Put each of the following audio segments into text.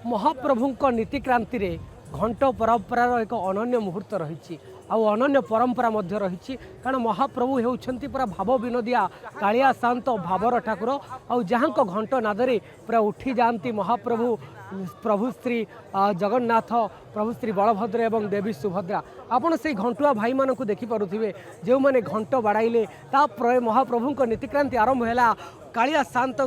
महाप्रभु नीतिक्रांति रे घंट परंपरार एक अनन्य मुहूर्त रही अनन्य परंपरा मध्य रही कारण महाप्रभु होउछंती पूरा भाव विनोदिया कालिया शांत भावर ठाकुर आउ जहाँ घंट नादरे पूरा उठी जाती महाप्रभु प्रभु श्री जगन्नाथ प्रभु श्री बलभद्र एवं देवी सुभद्रा आपण से घंटुआ भाई मान को देखिपे जो मैंने घंट बाड़ाइले महाप्रभु नीतिक्रांति आरंभ है कालिया शांत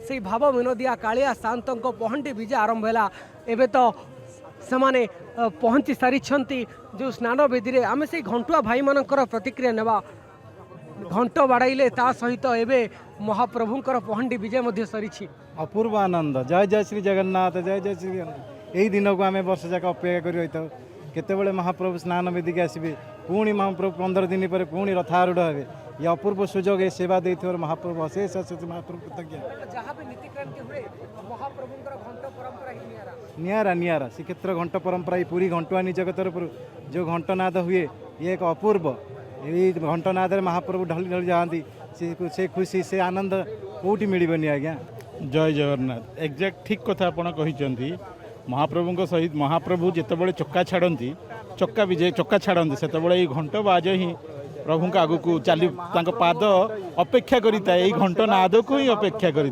से भाव विनोदिया कालिया शांत पहंडी विजय आरंभ है एवं तो से पहुँची सारी जो स्नान वेदी आम से घंटुआ भाई मानकर प्रतिक्रिया नेबा घंट बाड़ाइले ता सहित एवं महाप्रभुंकर पहंडी विजय सरी अपूर्व आनंद जय जय श्री जगन्नाथ जय जय श्री यही दिन को आम वर्ष जाक अपेक्षा कर रही था केतबले महाप्रभु स्नान वेदी के आसबे पुणी महाप्रभु 15 दिन पर पुणी रथारूढ़ हे ये अपूर्व सुजोग ये सेवा दे महाप्रभु अशेष अशेष महाप्रभु कृतज्ञ नियारा नियारा श्रीक्षेत्र घंट परंपरा ये पूरी घंटुआनी जगत तरफ जो घंटनाद हुए ये एक अपूर्व यही घंटनाद महाप्रभु ढली ढली जाती से खुशी से आनंद कौटी मिलनी आज्ञा। जय जगन्नाथ एक्जाक्ट ठीक कथा आपड़ कही महाप्रभु सहित महाप्रभु जितेबाला चक्का छाड़ती चक्का विजय चक्का छाड़ती से घंट बाज ही प्रभु आग को चली पाद अपेक्षा करें यही घंट नाद को ही अपेक्षा करें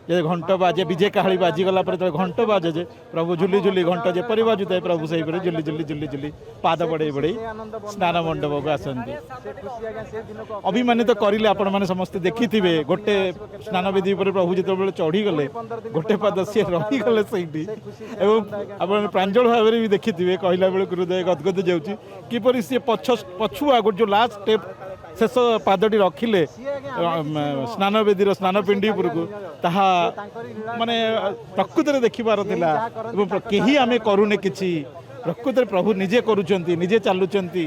जे घंट बाजे विजय काहली बाजिगला घंट बाजे जे प्रभु झुली झुली घंट जेपरी बाजुए प्रभु से झुली झुली झुली झुली पाद बढ़े बढ़े स्नान मंडप को आसती अभिमानित करें आपण मैंने समस्ते देखी थे गोटे स्नान विधि पर प्रभु जो चढ़ी गले गोटे पाद सी रहीगले आप प्रांजल भाव भी देखी थे कहला बेलू हृदय गदगद जाऊँगी किपर सी पछुआ गोटे जो लास्ट स्टेप शेष पादटी रखिले स्नान वेदी स्नान पिंडी उपरकू ताहा माने प्रकृत देखिबार थिला कहीं आम करूने किछि प्रकृत प्रभु निजे करूचंती निजे चालुचंती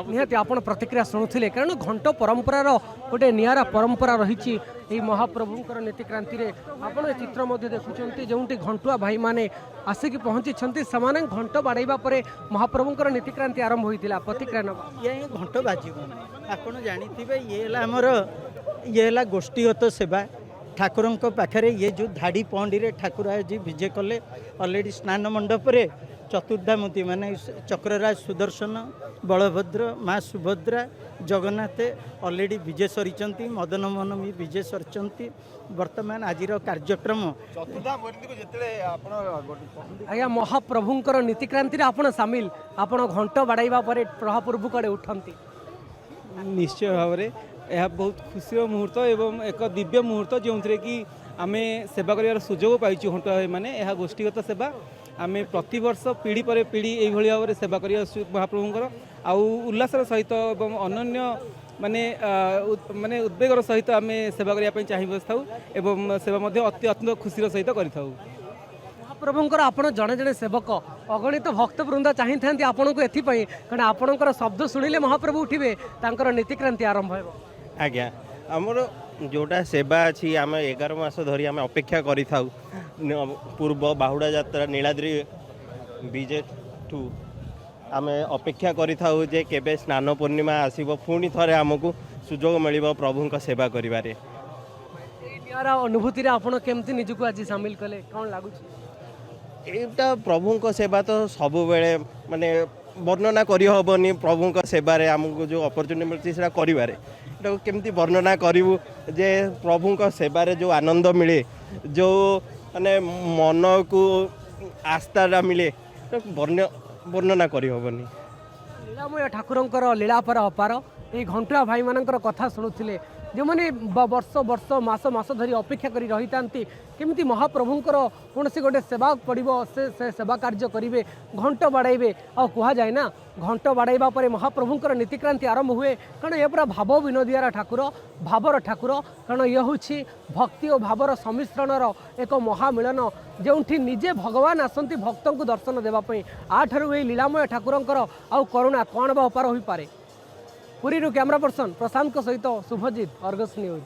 निहाती आपण प्रतिक्रिया शुणुले कारण घंट परंपरार गोटे नियारा परंपरा रही महाप्रभुंकर नीतिक्रांति रे आपण चित्र मध्य देखुंत जो घंटुआ भाई माने आसिक पहुँची से घंट बाड़ाइबा परे महाप्रभुंकर नीतिक्रांति आरंभ होता प्रतिक्रिया ना ये घंट बाजिब आप जानी ये ये गोष्ठीगत सेवा ठाकुर पाखे ये जो धाड़ी पहंडी रे ठाकुर आज विजय कले ऑलरेडी स्नान मंडप रे चतुर्धामूर्ति माने चक्रराज सुदर्शन बलभद्र माँ सुभद्रा जगन्नाथ ऑलरेडी विजय सरी मदन मोहन भी विजय सरी वर्तमान आज कार्यक्रम आज्ञा महाप्रभुंकर नीतिक्रांति आपण सामिल आपण घंट बाड़ाइबा परे महाप्रभु कड़े उठंती निश्चय भाव में यह बहुत खुशी मुहूर्त एवं एक दिव्य मुहूर्त जो कि आम सेवा कर सुजोग पाइचु घंटा मैंने यह गोष्ठीगत सेवा आम प्रतिवर्ष पीढ़ी पर पीढ़ी यही भाव में सेवा कर महाप्रभुंर आउ उल्लासर सहित एवं अनन्य माने माने उद्वेगर सहित आम सेवा करने चाहिए था एवं सेवा अत्यंत खुशी सहित कर महाप्रभुंकर आपण जड़े जड़े सेवक अगणित भक्त वृंद चाहिए आपण को एपाई कारण आपणकर शब्द शुणिले महाप्रभु उठे नीतिक्रांति आरंभ हो आज्ञा आमर जोटा सेवा अच्छी आम 11 मास धरी आम अपेक्षा करी पूर्व बाहुड़ा यात्रा नीलाद्री विजय ठू आम अपेक्षा करी जे केबे स्नान पूर्णिमा आसीबो पुणी थरे आमको सुजोग मिलिबो प्रभु का सेवा करिबारे अनुभूति रे आपण केमती निजको आज शामिल कले कोन लागुची एटा प्रभु का सेवा तो सब बेले माने वर्णना करी हबनी प्रभु का सेवारे आमको जो अपॉर्चुनिटी मिलती है करिबारे एटा केमती वर्णना करिवु जे प्रभु का सेवारे जो आनंद मिले जो माने मन को आस्था मिले वर्णना करी हबनी लीलामय ठाकुरंकर लीला पर अपार ये घंटुआ भाई मानकर कथा शुणुले जो मैंने वर्ष वर्ष मास मास धरी अपेक्षा करी रही केमती महाप्रभुंकर कौन से गोटे सेवा पड़ो से सेवा कार्य करेंगे घंट बाड़ाइबे आ कह जाए ना घंट बाड़ाइबा पर महाप्रभुंकर नीतिक्रांति आरंभ हुए कारण ये पूरा भाव विनोदियार ठाकुर भावर ठाकुर कारण ये हूँ भक्ति और भावर सम्मिश्रणर एक महामिलन जो निजे भगवान आसती भक्त को दर्शन देवाई आठू ये लीलामय ठाकुरंकर आउ करुणा कौन बा अपार हो पारे। पुरी कैमरा पर्सन प्रशांत सहित शुभजीत अर्गस न्यूज।